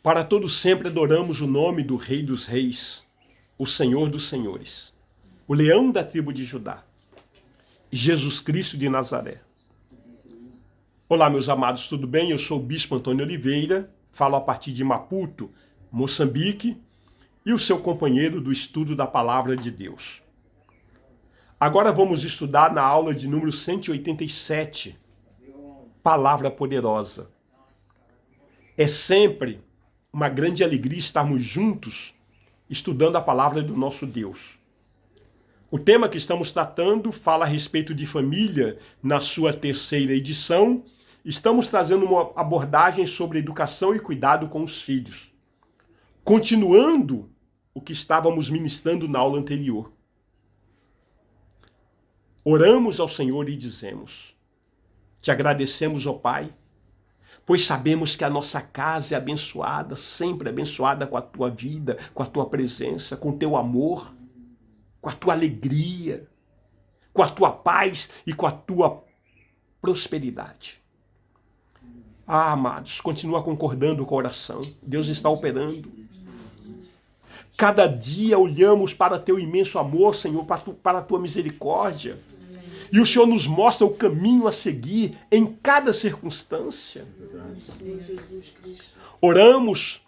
Para todo sempre adoramos o nome do Rei dos Reis, o Senhor dos Senhores, o leão da tribo de Judá, Jesus Cristo de Nazaré. Olá, meus amados, tudo bem? Eu sou o Bispo Antônio Oliveira, falo a partir de Maputo, Moçambique, e o seu companheiro do estudo da Palavra de Deus. Agora vamos estudar na aula de número 187, Palavra Poderosa. É sempre uma grande alegria estarmos juntos estudando a palavra do nosso Deus. O tema que estamos tratando fala a respeito de família na sua terceira edição. Estamos trazendo uma abordagem sobre educação e cuidado com os filhos, continuando o que estávamos ministrando na aula anterior. Oramos ao Senhor e dizemos: te agradecemos, ó Pai, pois sabemos que a nossa casa é abençoada, sempre abençoada com a tua vida, com a tua presença, com o teu amor, com a tua alegria, com a tua paz e com a tua prosperidade. Ah, amados, continua concordando com a oração. Deus está operando. Cada dia olhamos para teu imenso amor, Senhor, para a tua misericórdia. E o Senhor nos mostra o caminho a seguir em cada circunstância. Oramos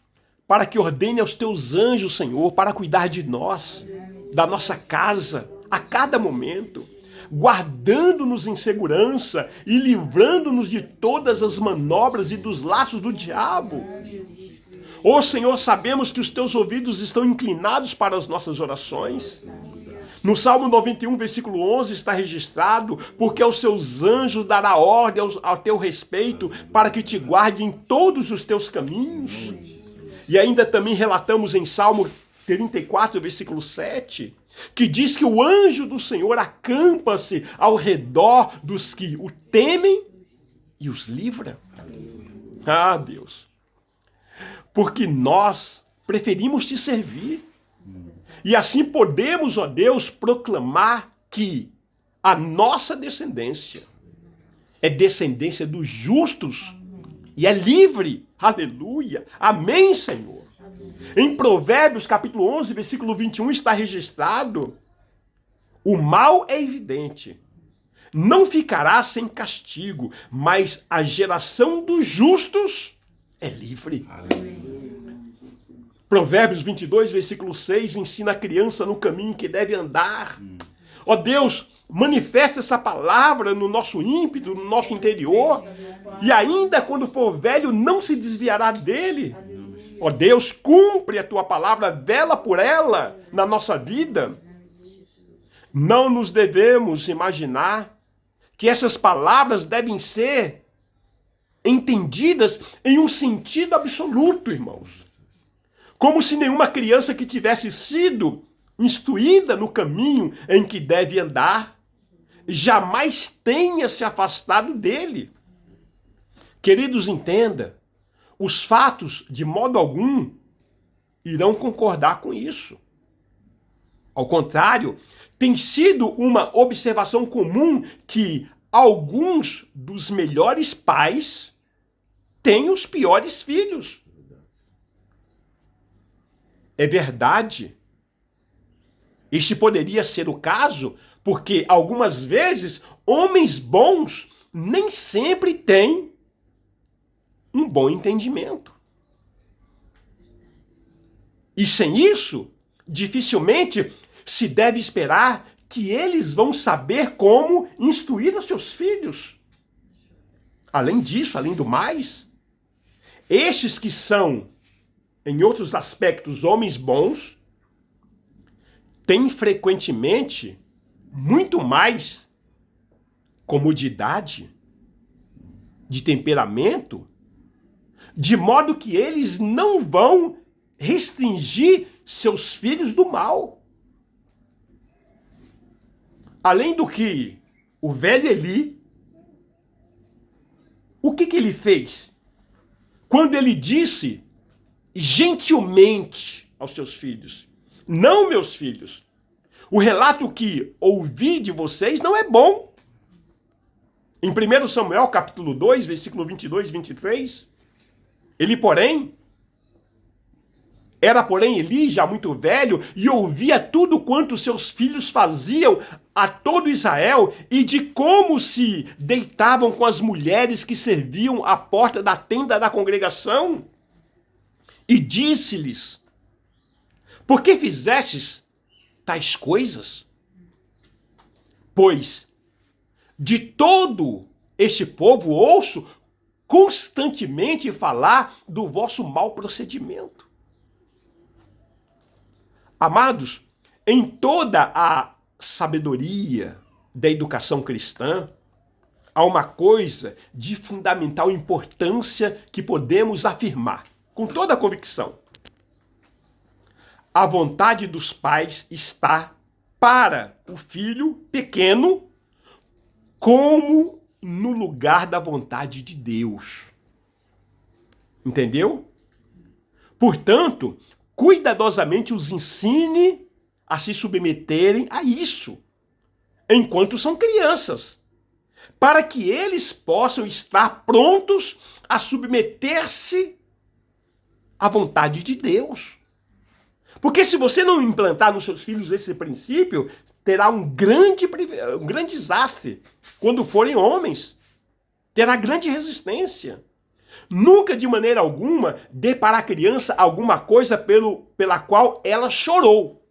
para que ordene aos teus anjos, Senhor, para cuidar de nós, da nossa casa, a cada momento, guardando-nos em segurança e livrando-nos de todas as manobras e dos laços do diabo. Ó Senhor, sabemos que os teus ouvidos estão inclinados para as nossas orações. No Salmo 91, versículo 11, está registrado: porque aos seus anjos dará ordem ao teu respeito, para que te guarde em todos os teus caminhos. E ainda também relatamos em Salmo 34, versículo 7, que diz que o anjo do Senhor acampa-se ao redor dos que o temem e os livra. Ah, Deus! Porque nós preferimos te servir. E assim podemos, ó Deus, proclamar que a nossa descendência é descendência dos justos e é livre. Aleluia. Amém, Senhor. Em Provérbios, capítulo 11, versículo 21, está registrado: o mal é evidente, não ficará sem castigo, mas a geração dos justos é livre. Aleluia. Provérbios 22, versículo 6, ensina a criança no caminho que deve andar. Ó Deus, manifesta essa palavra no nosso ímpeto, no nosso interior, e ainda quando for velho, não se desviará dele. Ó Deus, cumpre a tua palavra, vela por ela na nossa vida. Não nos devemos imaginar que essas palavras devem ser entendidas em um sentido absoluto, irmãos. Como se nenhuma criança que tivesse sido instruída no caminho em que deve andar jamais tenha se afastado dele. Queridos, entenda, os fatos, de modo algum, irão concordar com isso. Ao contrário, tem sido uma observação comum que alguns dos melhores pais têm os piores filhos. É verdade. Este poderia ser o caso, porque algumas vezes homens bons nem sempre têm um bom entendimento. E sem isso, dificilmente se deve esperar que eles vão saber como instruir os seus filhos. Além disso, além do mais, estes que são, em outros aspectos, homens bons, têm frequentemente muito mais comodidade, de temperamento, de modo que eles não vão restringir seus filhos do mal. Além do que, o velho Eli, o que ele fez? Quando ele disse gentilmente aos seus filhos: não, meus filhos, o relato que ouvi de vocês não é bom. Em 1 Samuel, capítulo 2, versículo 22 e 23, ele, porém, Era, porém, Eli já muito velho e ouvia tudo quanto seus filhos faziam a todo Israel e de como se deitavam com as mulheres que serviam à porta da tenda da congregação. E disse-lhes: por que fizestes tais coisas? Pois de todo este povo ouço constantemente falar do vosso mau procedimento. Amados, em toda a sabedoria da educação cristã, há uma coisa de fundamental importância que podemos afirmar, com toda a convicção. A vontade dos pais está para o filho pequeno como no lugar da vontade de Deus. Entendeu? Portanto, cuidadosamente os ensine a se submeterem a isso, enquanto são crianças, para que eles possam estar prontos a submeter-se à vontade de Deus. Porque se você não implantar nos seus filhos esse princípio, terá um grande desastre quando forem homens. Terá grande resistência. Nunca, de maneira alguma, dê para a criança alguma coisa pela qual ela chorou.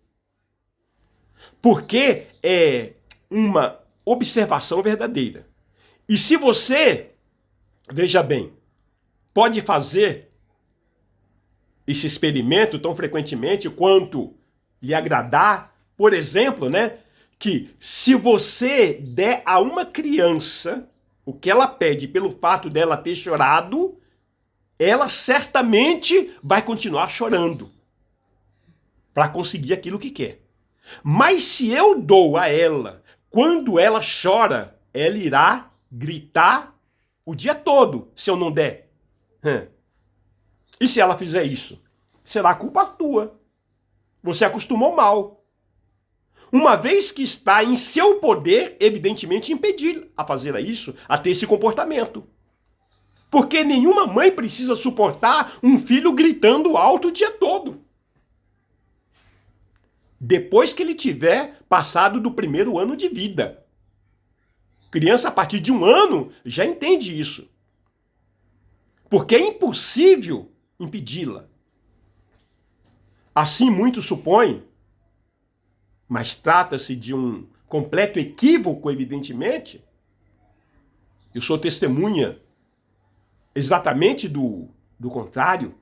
Porque é uma observação verdadeira. E se você, veja bem, pode fazer esse experimento tão frequentemente quanto lhe agradar, por exemplo, né, que se você der a uma criança o que ela pede pelo fato dela ter chorado, ela certamente vai continuar chorando para conseguir aquilo que quer. Mas se eu dou a ela, quando ela chora, ela irá gritar o dia todo, se eu não der. E se ela fizer isso? Será culpa tua. Você acostumou mal. Uma vez que está em seu poder, evidentemente, impedir a fazer isso, a ter esse comportamento. Porque nenhuma mãe precisa suportar um filho gritando alto o dia todo. Depois que ele tiver passado do primeiro ano de vida. Criança a partir de 1 ano já entende isso. Porque é impossível impedi-la. Assim muitos supõem, mas trata-se de um completo equívoco, evidentemente. Eu sou testemunha exatamente do contrário.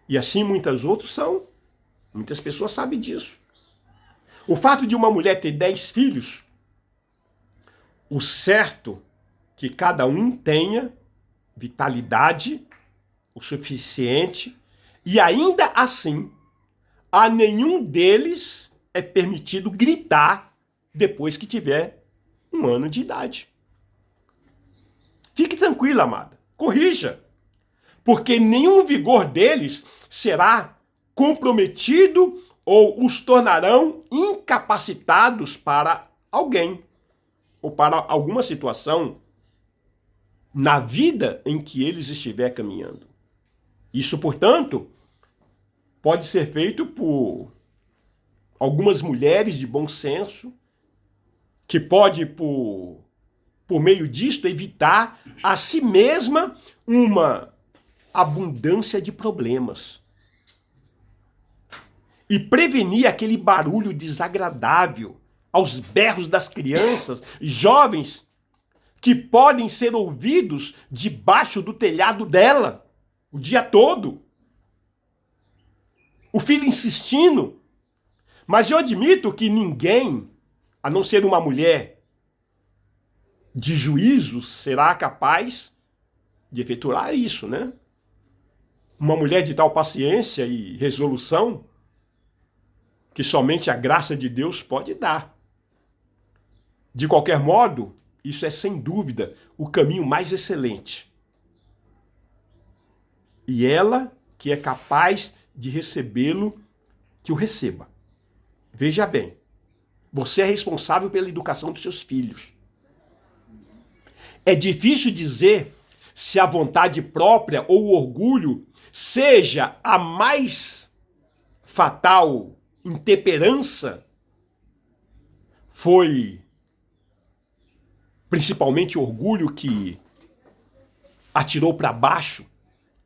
E assim muitas outras são. Muitas pessoas sabem disso. O fato de uma mulher ter 10 filhos, o certo que cada um tenha vitalidade o suficiente e ainda assim a nenhum deles é permitido gritar depois que tiver 1 ano de idade. Fique tranquila, amada. Corrija. Porque nenhum vigor deles será comprometido ou os tornarão incapacitados para alguém ou para alguma situação na vida em que eles estiver caminhando. Isso, portanto, pode ser feito por algumas mulheres de bom senso, que pode, por meio disto, evitar a si mesma uma abundância de problemas. E prevenir aquele barulho desagradável aos berros das crianças, jovens, que podem ser ouvidos debaixo do telhado dela o dia todo. O filho insistindo. Mas eu admito que ninguém, a não ser uma mulher de juízo, será capaz de efetuar isso, né? Uma mulher de tal paciência e resolução que somente a graça de Deus pode dar. De qualquer modo, isso é sem dúvida o caminho mais excelente. E ela, que é capaz de recebê-lo, que o receba. Veja bem, você é responsável pela educação dos seus filhos. É difícil dizer se a vontade própria ou o orgulho seja a mais fatal intemperança, foi principalmente o orgulho que atirou para baixo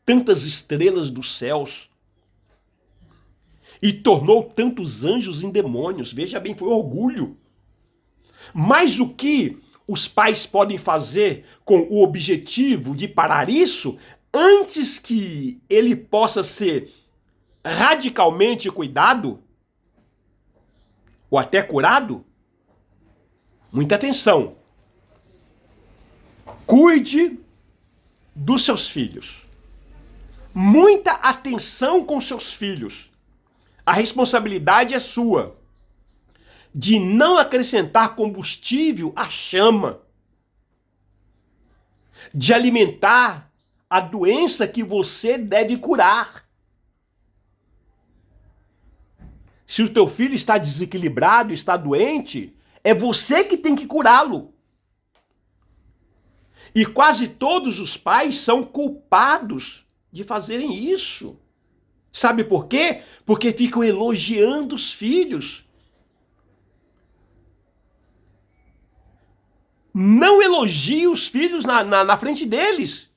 tantas estrelas dos céus e tornou tantos anjos em demônios. Veja bem, foi orgulho. Mas o que os pais podem fazer com o objetivo de parar isso, antes que ele possa ser radicalmente cuidado, ou até curado? Muita atenção. Cuide dos seus filhos. Muita atenção com seus filhos. A responsabilidade é sua de não acrescentar combustível à chama, de alimentar a doença que você deve curar. Se o teu filho está desequilibrado, está doente, é você que tem que curá-lo. E quase todos os pais são culpados de fazerem isso. Sabe por quê? Porque ficam elogiando os filhos. Não elogie os filhos na frente deles.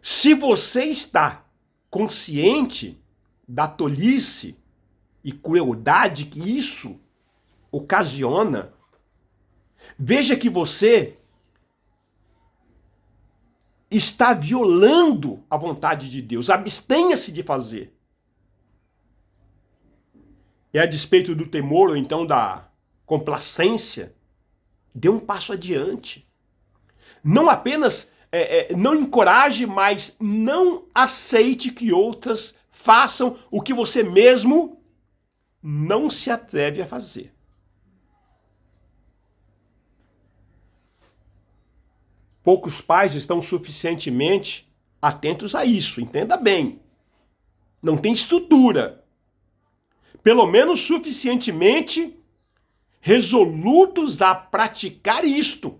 Se você está consciente da tolice e crueldade que isso ocasiona, veja que você está violando a vontade de Deus. Abstenha-se de fazer. E a despeito do temor ou então da complacência, dê um passo adiante. Não apenas não encoraje, mas não aceite que outras façam o que você mesmo não se atreve a fazer. Poucos pais estão suficientemente atentos a isso, entenda bem. Não tem estrutura. Pelo menos suficientemente resolutos a praticar isto.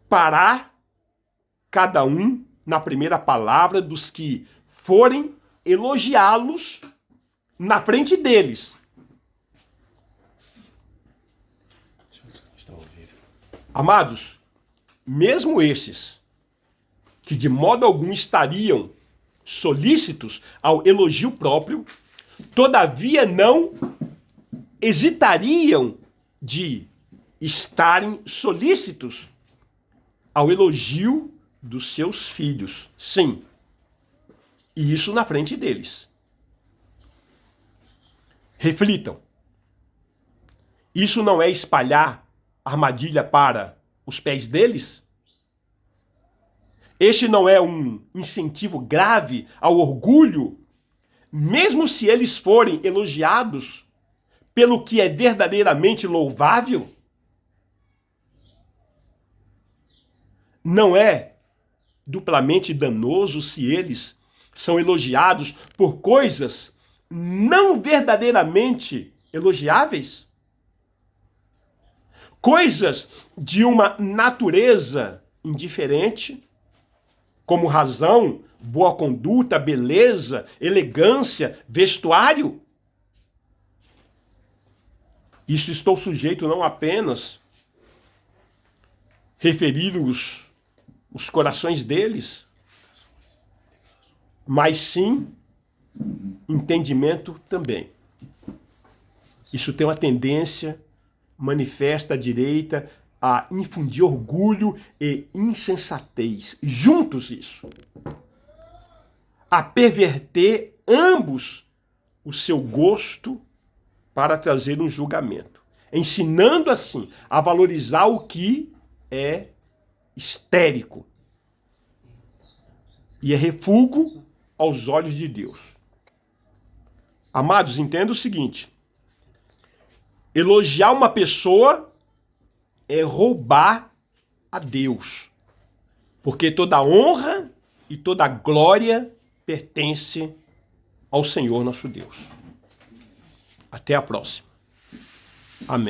Parar cada um na primeira palavra dos que forem elogiá-los na frente deles. Amados, mesmo esses que de modo algum estariam solícitos ao elogio próprio, todavia não hesitariam de estarem solícitos ao elogio dos seus filhos. Sim. E isso na frente deles. Reflitam. Isso não é espalhar armadilha para os pés deles? Este não é um incentivo grave ao orgulho, mesmo se eles forem elogiados pelo que é verdadeiramente louvável? Não é duplamente danoso se eles são elogiados por coisas não verdadeiramente elogiáveis? Coisas de uma natureza indiferente, como razão, boa conduta, beleza, elegância, vestuário? Isso estou sujeito não apenas referir os corações deles, mas sim entendimento também. Isso tem uma tendência manifesta à direita a infundir orgulho e insensatez. Juntos isso. A perverter ambos o seu gosto para trazer um julgamento. Ensinando assim a valorizar o que é histérico e é refúgio aos olhos de Deus. Amados, entenda o seguinte: elogiar uma pessoa é roubar a Deus, porque toda honra e toda glória pertence ao Senhor nosso Deus. Até a próxima. Amém.